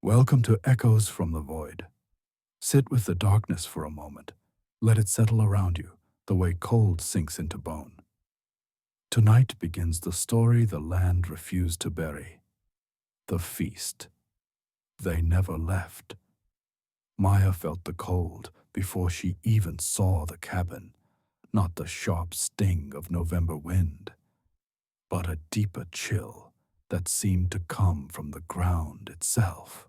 Welcome to Echoes from the Void. Sit with the darkness for a moment. Let it settle around you, the way cold sinks into bone. Tonight begins the story the land refused to bury. The feast. They never left. Maya felt the cold before she even saw the cabin, not the sharp sting of November wind, but a deeper chill that seemed to come from the ground itself.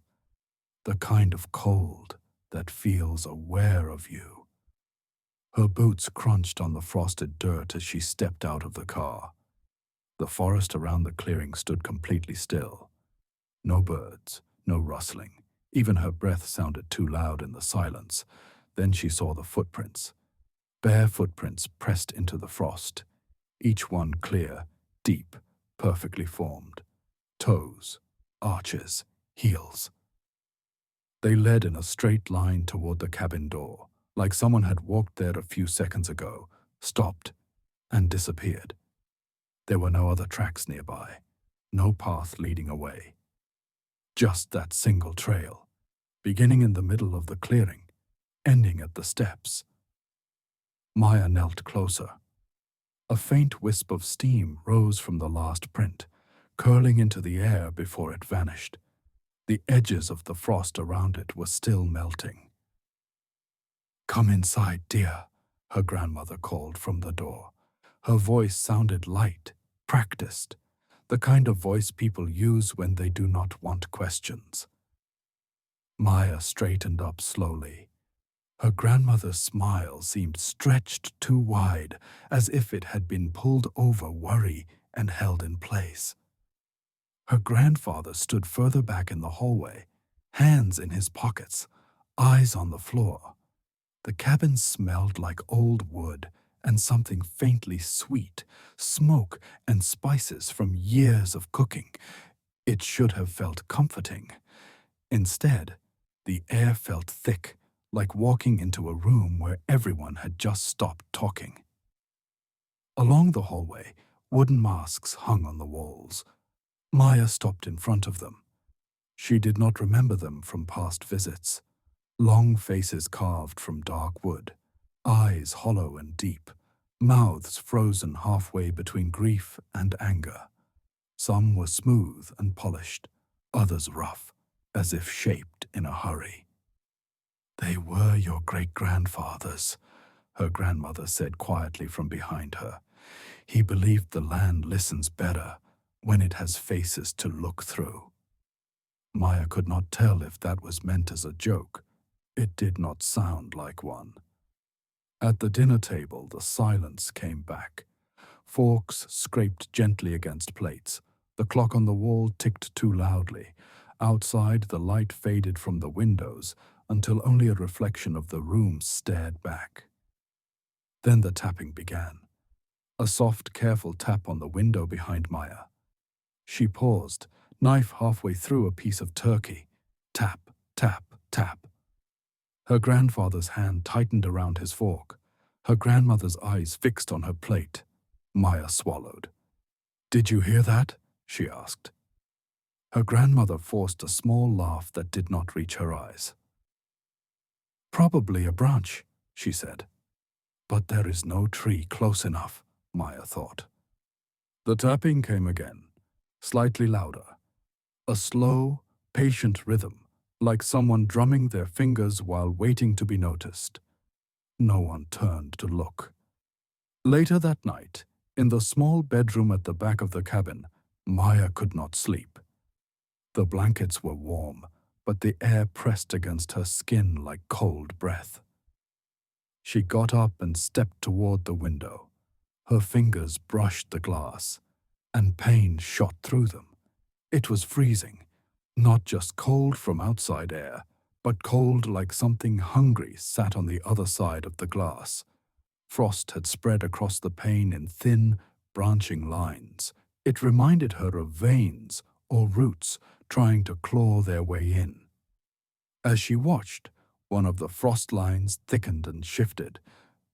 The kind of cold that feels aware of you. Her boots crunched on the frosted dirt as she stepped out of the car. The forest around the clearing stood completely still. No birds, no rustling. Even her breath sounded too loud in the silence. Then she saw the footprints. Bare footprints pressed into the frost. Each one clear, deep, perfectly formed. Toes, arches, heels. They led in a straight line toward the cabin door, like someone had walked there a few seconds ago, stopped, and disappeared. There were no other tracks nearby, no path leading away. Just that single trail, beginning in the middle of the clearing, ending at the steps. Maya knelt closer. A faint wisp of steam rose from the last print, curling into the air before it vanished. The edges of the frost around it were still melting. "Come inside, dear," her grandmother called from the door. Her voice sounded light, practiced, the kind of voice people use when they do not want questions. Maya straightened up slowly. Her grandmother's smile seemed stretched too wide, as if it had been pulled over worry and held in place. Her grandfather stood further back in the hallway, hands in his pockets, eyes on the floor. The cabin smelled like old wood and something faintly sweet, smoke and spices from years of cooking. It should have felt comforting. Instead, the air felt thick, like walking into a room where everyone had just stopped talking. Along the hallway, wooden masks hung on the walls. Maya stopped in front of them. She did not remember them from past visits. Long faces carved from dark wood, eyes hollow and deep, mouths frozen halfway between grief and anger. Some were smooth and polished, others rough, as if shaped in a hurry. "They were your great-grandfathers," her grandmother said quietly from behind her. "He believed the land listens better when it has faces to look through." Maya could not tell if that was meant as a joke. It did not sound like one. At the dinner table, the silence came back. Forks scraped gently against plates. The clock on the wall ticked too loudly. Outside, the light faded from the windows until only a reflection of the room stared back. Then the tapping began. A soft, careful tap on the window behind Maya. She paused, knife halfway through a piece of turkey. Tap, tap, tap. Her grandfather's hand tightened around his fork. Her grandmother's eyes fixed on her plate. Maya swallowed. "Did you hear that?" she asked. Her grandmother forced a small laugh that did not reach her eyes. "Probably a branch," she said. "But there is no tree close enough," Maya thought. The tapping came again, slightly louder. A slow, patient rhythm, like someone drumming their fingers while waiting to be noticed. No one turned to look. Later that night, in the small bedroom at the back of the cabin, Maya could not sleep. The blankets were warm, but the air pressed against her skin like cold breath. She got up and stepped toward the window. Her fingers brushed the glass, and pain shot through them. It was freezing, not just cold from outside air, but cold like something hungry sat on the other side of the glass. Frost had spread across the pane in thin, branching lines. It reminded her of veins or roots trying to claw their way in. As she watched, one of the frost lines thickened and shifted,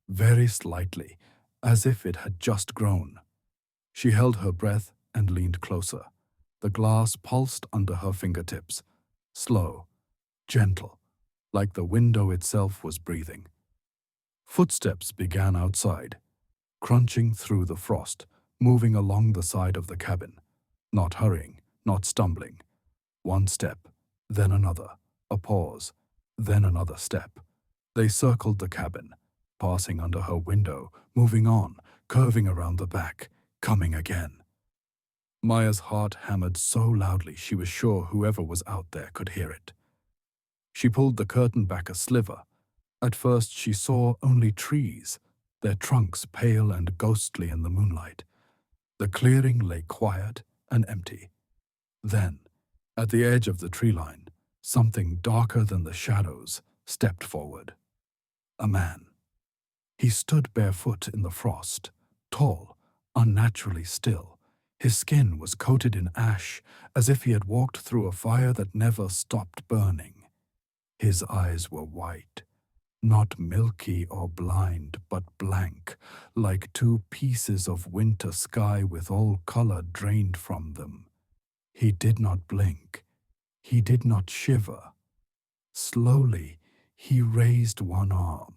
very slightly, as if it had just grown. She held her breath and leaned closer. The glass pulsed under her fingertips. slow, gentle, like the window itself was breathing. Footsteps began outside, crunching through the frost, moving along the side of the cabin, not hurrying, not stumbling. One step, then another, a pause, then another step. They circled the cabin, passing under her window, moving on, curving around the back, coming again. Maya's heart hammered so loudly she was sure whoever was out there could hear it. She pulled the curtain back a sliver. At first she saw only trees, their trunks pale and ghostly in the moonlight. The clearing lay quiet and empty. Then, at the edge of the tree line, something darker than the shadows stepped forward. A man. He stood barefoot in the frost, tall, unnaturally still. His skin was coated in ash, as if he had walked through a fire that never stopped burning. His eyes were white, not milky or blind, but blank, like two pieces of winter sky with all color drained from them. He did not blink. He did not shiver. Slowly, he raised one arm.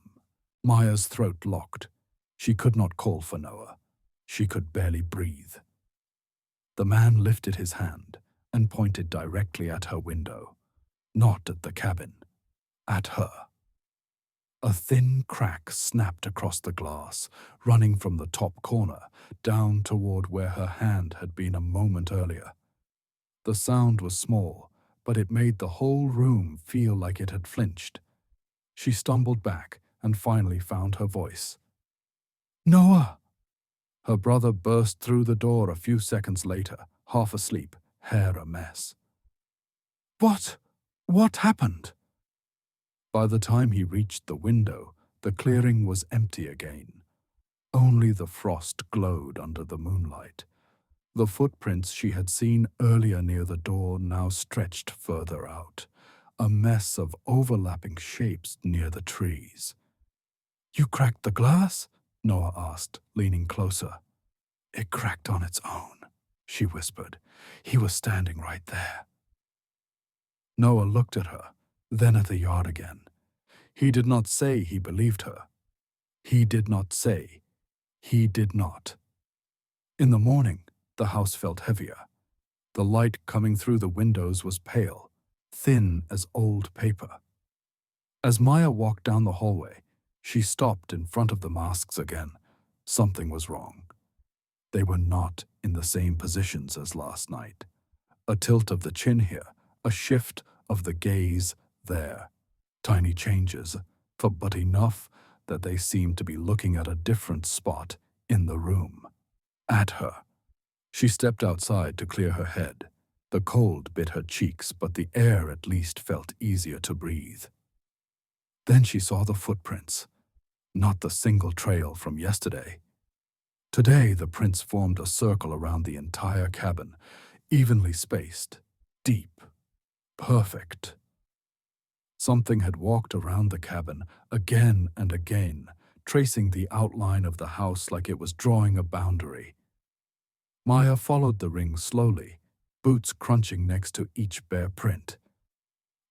Maya's throat locked. She could not call for Noah. She could barely breathe. The man lifted his hand and pointed directly at her window, not at the cabin, at her. A thin crack snapped across the glass, running from the top corner down toward where her hand had been a moment earlier. The sound was small, but it made the whole room feel like it had flinched. She stumbled back and finally found her voice. "Noah!" Her brother burst through the door a few seconds later, half asleep, hair a mess. What happened?" By the time he reached the window, the clearing was empty again. Only the frost glowed under the moonlight. The footprints she had seen earlier near the door now stretched further out, a mess of overlapping shapes near the trees. "You cracked the glass?" Noah asked, leaning closer. "It cracked on its own," she whispered. "He was standing right there." Noah looked at her, then at the yard again. He did not say he believed her. He did not say. He did not. In the morning, the house felt heavier. The light coming through the windows was pale, thin as old paper. As Maya walked down the hallway, she stopped in front of the masks again. Something was wrong. They were not in the same positions as last night. A tilt of the chin here, a shift of the gaze there. Tiny changes, but enough that they seemed to be looking at a different spot in the room. At her. She stepped outside to clear her head. The cold bit her cheeks, but the air at least felt easier to breathe. Then she saw the footprints, not the single trail from yesterday. Today the prints formed a circle around the entire cabin, evenly spaced, deep, perfect. Something had walked around the cabin again and again, tracing the outline of the house like it was drawing a boundary. Maya followed the ring slowly, boots crunching next to each bare print.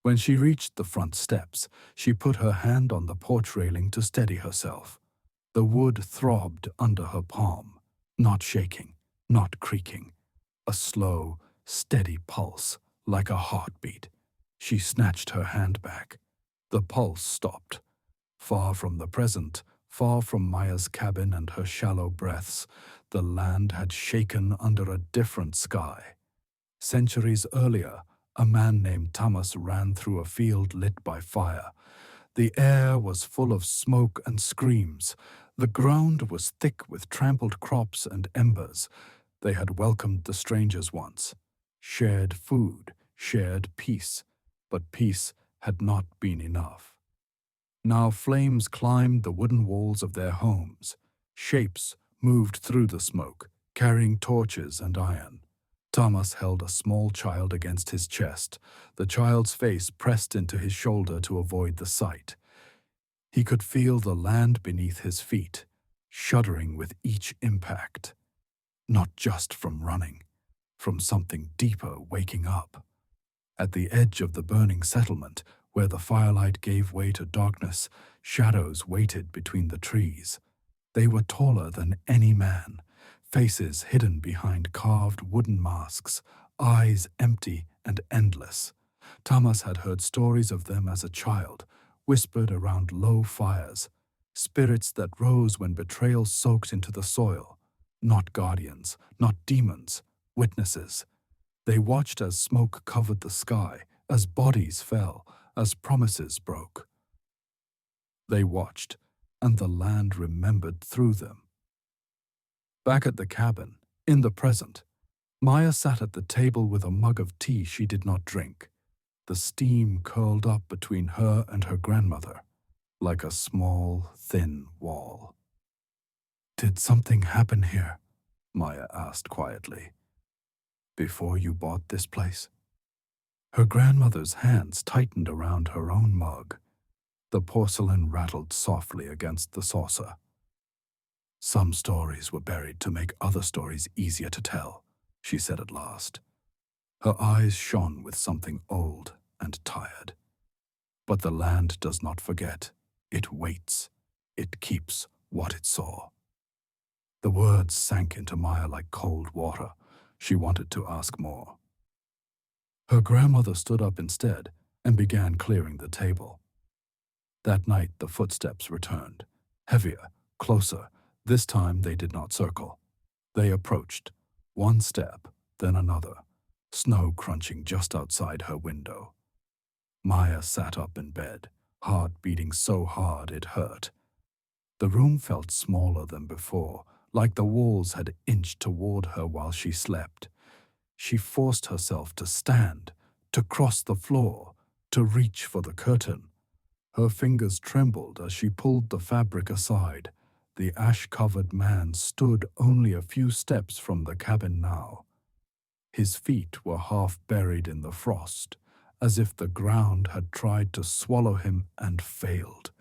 When she reached the front steps, she put her hand on the porch railing to steady herself. The wood throbbed under her palm, not shaking, not creaking. A slow, steady pulse, like a heartbeat. She snatched her hand back. The pulse stopped. Far from the present, far from Maya's cabin and her shallow breaths, the land had shaken under a different sky. Centuries earlier, a man named Thomas ran through a field lit by fire. The air was full of smoke and screams. The ground was thick with trampled crops and embers. They had welcomed the strangers once, shared food, shared peace, but peace had not been enough. Now flames climbed the wooden walls of their homes. Shapes moved through the smoke, carrying torches and iron. Thomas held a small child against his chest, the child's face pressed into his shoulder to avoid the sight. He could feel the land beneath his feet, shuddering with each impact. Not just from running, from something deeper waking up. At the edge of the burning settlement, where the firelight gave way to darkness, shadows waited between the trees. They were taller than any man, faces hidden behind carved wooden masks, eyes empty and endless. Thomas had heard stories of them as a child, whispered around low fires, spirits that rose when betrayal soaked into the soil. Not guardians, not demons, witnesses. They watched as smoke covered the sky, as bodies fell, as promises broke. They watched, and the land remembered through them. Back at the cabin, in the present, Maya sat at the table with a mug of tea she did not drink. The steam curled up between her and her grandmother, like a small, thin wall. "Did something happen here?" Maya asked quietly. "Before you bought this place?" Her grandmother's hands tightened around her own mug. The porcelain rattled softly against the saucer. "Some stories were buried to make other stories easier to tell," she said at last. Her eyes shone with something old and tired. "But the land does not forget. It waits. It keeps what it saw." The words sank into Maya like cold water. She wanted to ask more. Her grandmother stood up instead and began clearing the table. That night the footsteps returned, heavier, closer. This time they did not circle. They approached, one step, then another, snow crunching just outside her window. Maya sat up in bed, heart beating so hard it hurt. The room felt smaller than before, like the walls had inched toward her while she slept. She forced herself to stand, to cross the floor, to reach for the curtain. Her fingers trembled as she pulled the fabric aside. The ash-covered man stood only a few steps from the cabin now. His feet were half buried in the frost, as if the ground had tried to swallow him and failed.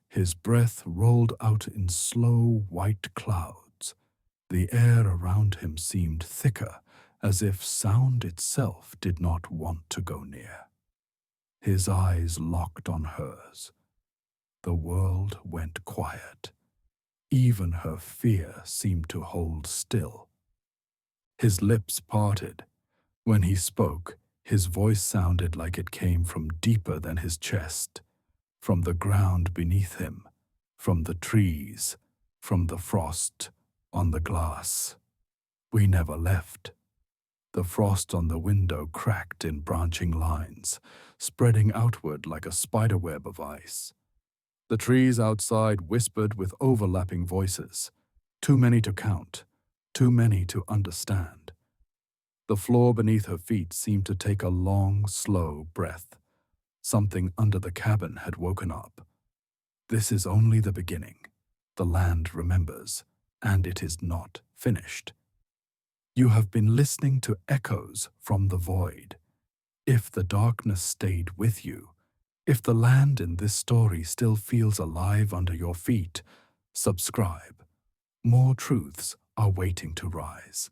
His breath rolled out in slow white clouds. The air around him seemed thicker, as if sound itself did not want to go near. His eyes locked on hers. The world went quiet. Even her fear seemed to hold still. His lips parted. When he spoke, his voice sounded like it came from deeper than his chest, from the ground beneath him, from the trees, from the frost on the glass. "We never left." The frost on the window cracked in branching lines, spreading outward like a spiderweb of ice. The trees outside whispered with overlapping voices, too many to count, too many to understand. The floor beneath her feet seemed to take a long, slow breath. Something under the cabin had woken up. This is only the beginning. The land remembers, and it is not finished. You have been listening to echoes from the void. If the darkness stayed with you, if the land in this story still feels alive under your feet, subscribe. More truths are waiting to rise.